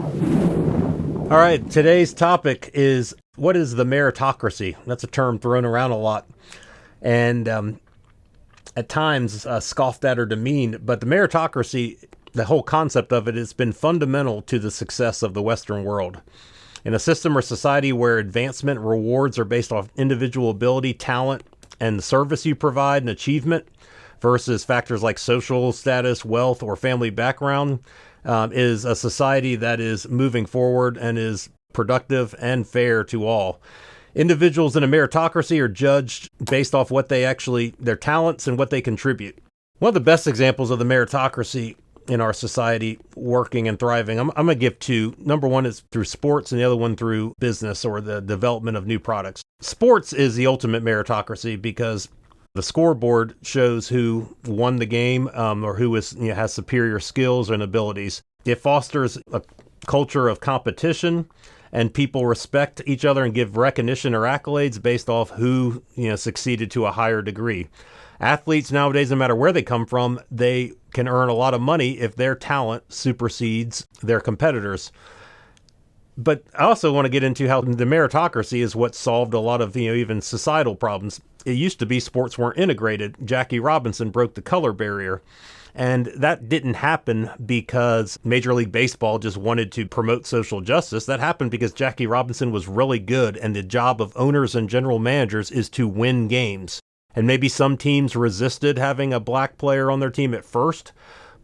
All right, today's topic is what is the meritocracy? That's a term thrown around a lot and at times scoffed at or demeaned. But the meritocracy, the whole concept of it, has been fundamental to the success of the Western world. In a system or society where advancement rewards are based off individual ability, talent, and the service you provide and achievement versus factors like social status, wealth, or family background, is a society that is moving forward and is productive and fair to all. Individuals in a meritocracy are judged based off what they actually, their talents and what they contribute. One of the best examples of the meritocracy in our society working and thriving, I'm going to give two. Number one is through sports and the other one through business or the development of new products. Sports is the ultimate meritocracy because the scoreboard shows who won the game or who has superior skills and abilities. It fosters a culture of competition, and people respect each other and give recognition or accolades based off who succeeded to a higher degree. Athletes nowadays, no matter where they come from, they can earn a lot of money if their talent supersedes their competitors. But I also want to get into how the meritocracy is what solved a lot of even societal problems. It used to be sports weren't integrated. Jackie Robinson broke the color barrier. And that didn't happen because Major League Baseball just wanted to promote social justice. That happened because Jackie Robinson was really good, and the job of owners and general managers is to win games. And maybe some teams resisted having a black player on their team at first,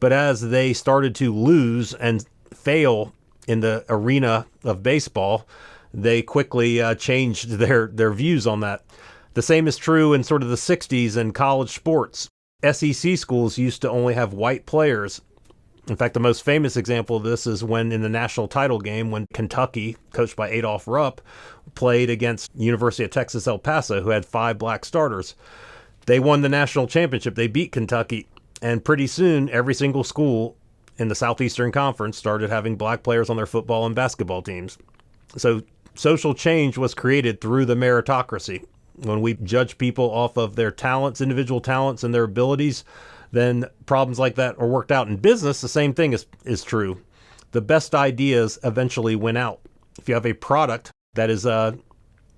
but as they started to lose and fail in the arena of baseball, they quickly changed their views on that. The same is true in sort of the 60s in college sports. SEC schools used to only have white players. In fact, the most famous example of this is when in the national title game, when Kentucky, coached by Adolph Rupp, played against University of Texas El Paso, who had 5 black starters. They won the national championship. They beat Kentucky. And pretty soon, every single school in the Southeastern Conference started having black players on their football and basketball teams. So social change was created through the meritocracy. When we judge people off of their talents, individual talents and their abilities, then problems like that are worked out. In business, the same thing is true. The best ideas eventually win out. If you have a product that is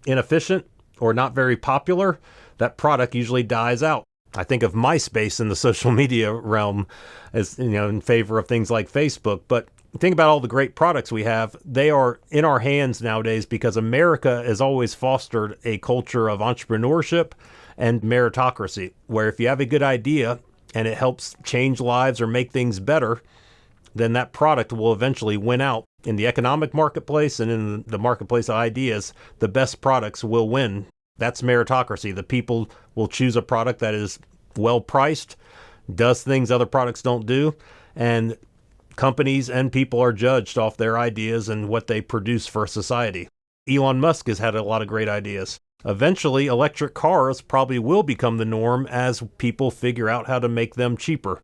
inefficient or not very popular, that product usually dies out. I think of MySpace in the social media realm as in favor of things like Facebook. But think about all the great products we have. They are in our hands nowadays because America has always fostered a culture of entrepreneurship and meritocracy, where if you have a good idea and it helps change lives or make things better, then that product will eventually win out. In the economic marketplace and in the marketplace of ideas, the best products will win. That's meritocracy. The people will choose a product that is well priced, does things other products don't do, and companies and people are judged off their ideas and what they produce for society. Elon Musk has had a lot of great ideas. Eventually, electric cars probably will become the norm as people figure out how to make them cheaper.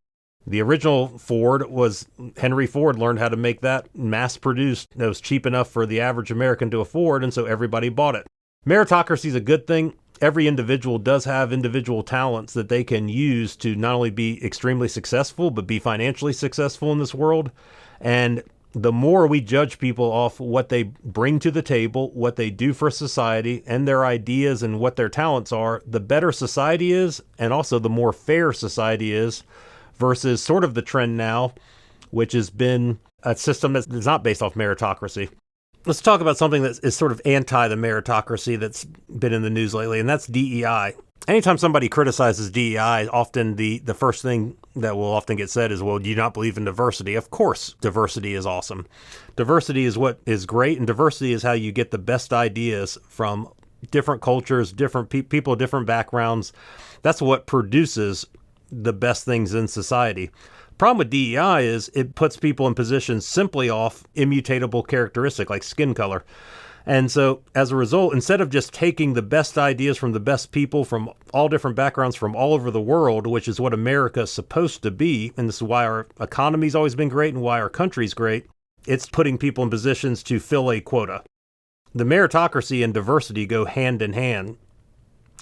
The original Ford was Henry Ford learned how to make that mass produced. That was cheap enough for the average American to afford, and so everybody bought it. Meritocracy is a good thing. Every individual does have individual talents that they can use to not only be extremely successful, but be financially successful in this world. And the more we judge people off what they bring to the table, what they do for society, and their ideas and what their talents are, the better society is, and also the more fair society is, versus sort of the trend now, which has been a system that is not based off meritocracy. Let's talk about something that is sort of anti the meritocracy that's been in the news lately, and that's DEI. Anytime somebody criticizes DEI, often the first thing that will often get said is, well, do you not believe in diversity? Of course, diversity is awesome. Diversity is what is great, and diversity is how you get the best ideas from different cultures, different people, different backgrounds. That's what produces the best things in society. Problem with DEI is it puts people in positions simply off immutable characteristic like skin color. And so as a result, instead of just taking the best ideas from the best people from all different backgrounds from all over the world, which is what America is supposed to be, and this is why our economy's always been great and why our country's great, it's putting people in positions to fill a quota. The meritocracy and diversity go hand in hand.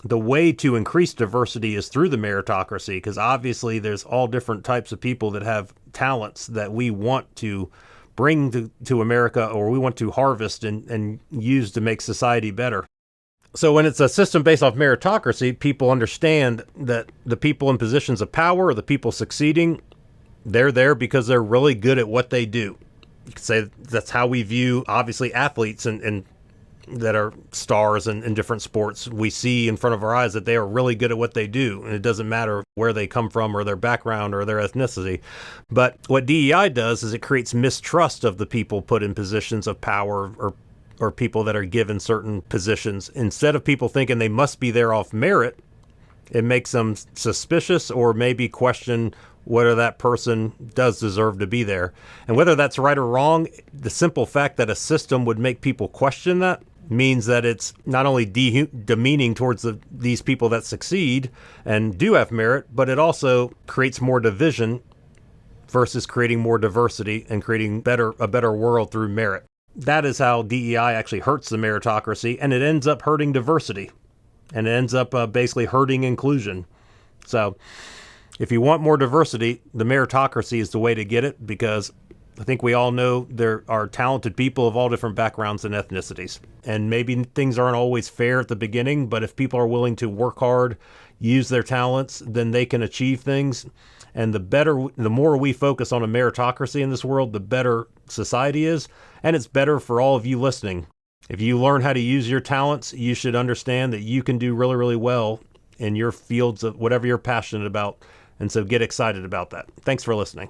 The way to increase diversity is through the meritocracy, because obviously there's all different types of people that have talents that we want to bring to America, or we want to harvest and use to make society better. So when it's a system based off meritocracy, people understand that the people in positions of power, or the people succeeding, they're there because they're really good at what they do. You could say that's how we view, obviously, athletes and that are stars in different sports. We see in front of our eyes that they are really good at what they do, and it doesn't matter where they come from or their background or their ethnicity. But what DEI does is it creates mistrust of the people put in positions of power or people that are given certain positions. Instead of people thinking they must be there off merit, it makes them suspicious or maybe question whether that person does deserve to be there. And whether that's right or wrong, the simple fact that a system would make people question that means that it's not only demeaning towards these people that succeed and do have merit, but it also creates more division versus creating more diversity and creating a better world through merit. That is how DEI actually hurts the meritocracy, and it ends up hurting diversity, and it ends up basically hurting inclusion. So if you want more diversity, the meritocracy is the way to get it, because I think we all know there are talented people of all different backgrounds and ethnicities. And maybe things aren't always fair at the beginning, but if people are willing to work hard, use their talents, then they can achieve things. And the more we focus on a meritocracy in this world, the better society is. And it's better for all of you listening. If you learn how to use your talents, you should understand that you can do really, really well in your fields of whatever you're passionate about. And so get excited about that. Thanks for listening.